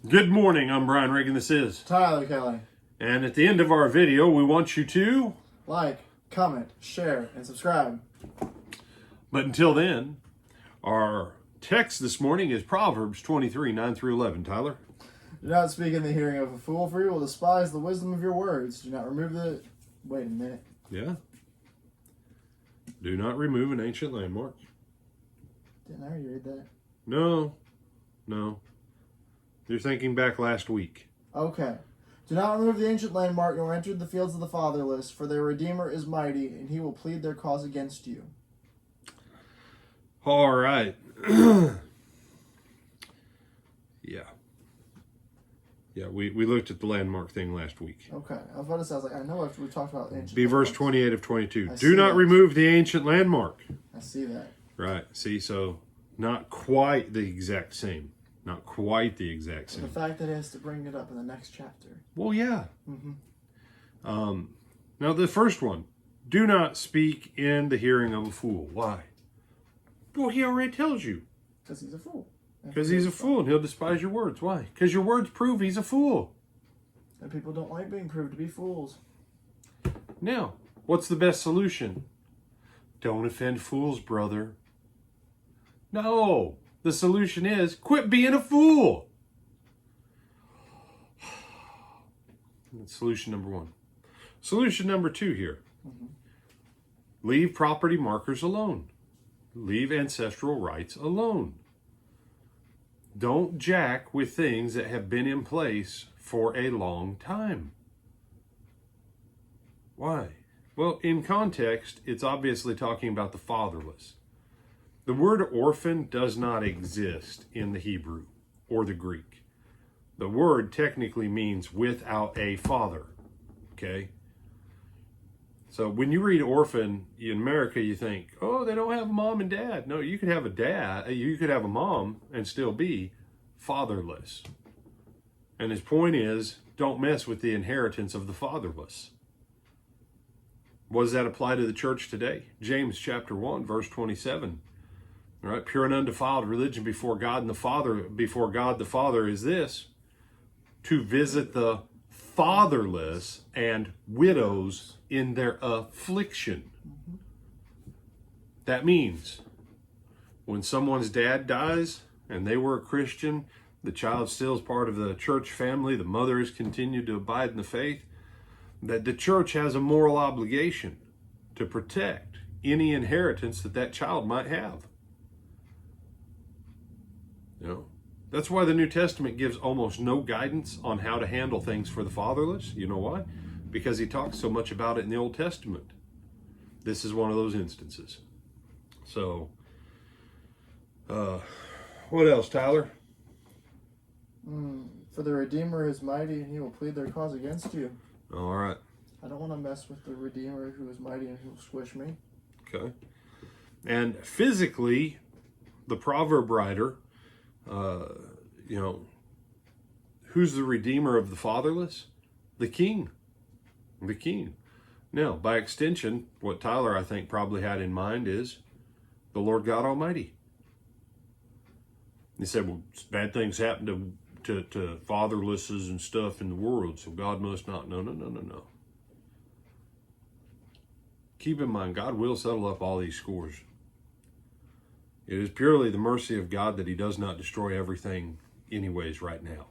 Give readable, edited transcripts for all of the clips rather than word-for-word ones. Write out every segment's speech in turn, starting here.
Good morning, I'm Brian Reagan, this is Tyler Kelly. And at the end of our video, we want you to like, comment, share, and subscribe. But until then, our text this morning is Proverbs 23, 9 through 11. Tyler? Do not speak in the hearing of a fool, for he will despise the wisdom of your words. Do not remove the... Wait a minute. Yeah. Do not remove an ancient landmark. Didn't I already read that? No. You're thinking back last week. Okay. Do not remove the ancient landmark, nor enter the fields of the fatherless, for their Redeemer is mighty, and he will plead their cause against you. All right. Yeah, we looked at the landmark thing last week. Okay. I was about to say, I know we talked about ancient Be verse landmarks. 28 of 22. I Do see not that. remove the ancient landmark. I see that. Right. See, so not quite the exact same. Not quite the exact The same. fact that it has to bring it up in the next chapter. Well, yeah. Mm-hmm. Now, the first one. Do not speak in the hearing of a fool. Why? Well, he already tells you. Because he's a fool. Because he's a fool and he'll despise your words. Why? Because your words prove he's a fool. And people don't like being proved to be fools. Now, what's the best solution? Don't offend fools, brother. No. The solution is quit being a fool. That's solution number one. Solution number two here. Leave property markers alone. Leave ancestral rights alone. Don't jack with things that have been in place for a long time. Why? Well, in context, it's obviously talking about the fatherless. The word orphan does not exist in the Hebrew or the Greek. The word technically means without a father. Okay? So when you read orphan in America, you think, oh, they don't have a mom and dad. No, you could have a dad, you could have a mom and still be fatherless. And his point is, don't mess with the inheritance of the fatherless. What does that apply to the church today? James chapter 1, verse 27. All right, pure and undefiled religion before God the Father is this: to visit the fatherless and widows in their affliction. That means when someone's dad dies and they were a Christian, the child still is part of the church family, the mother has continued to abide in the faith, that the church has a moral obligation to protect any inheritance that child might have. You know, that's why the New Testament gives almost no guidance on how to handle things for the fatherless. You know why? Because he talks so much about it in the Old Testament. This is one of those instances. So, what else, Tyler? For the Redeemer is mighty, and he will plead their cause against you. All right. I don't want to mess with the Redeemer who is mighty and who will squish me. Okay. And physically, the proverb writer, who's the Redeemer of the fatherless? The king. The king. Now, by extension, what Tyler, I think, probably had in mind is the Lord God Almighty. He said, well, bad things happen to fatherlesses and stuff in the world, so God must not. No. Keep in mind, God will settle up all these scores. It is purely the mercy of God that he does not destroy everything anyways right now.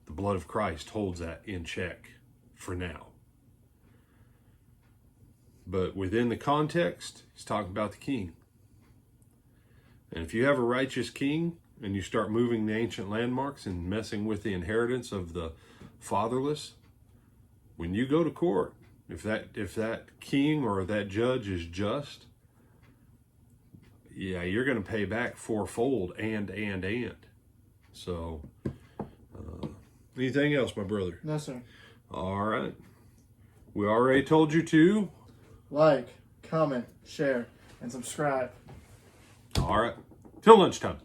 The blood of Christ holds that in check for now. But within the context, he's talking about the king. And if you have a righteous king and you start moving the ancient landmarks and messing with the inheritance of the fatherless, when you go to court, if that king or that judge is just, yeah, you're going to pay back fourfold and. So, anything else, my brother? No, sir. All right. We already told you to Like, comment, share, and subscribe. All right. Till lunchtime.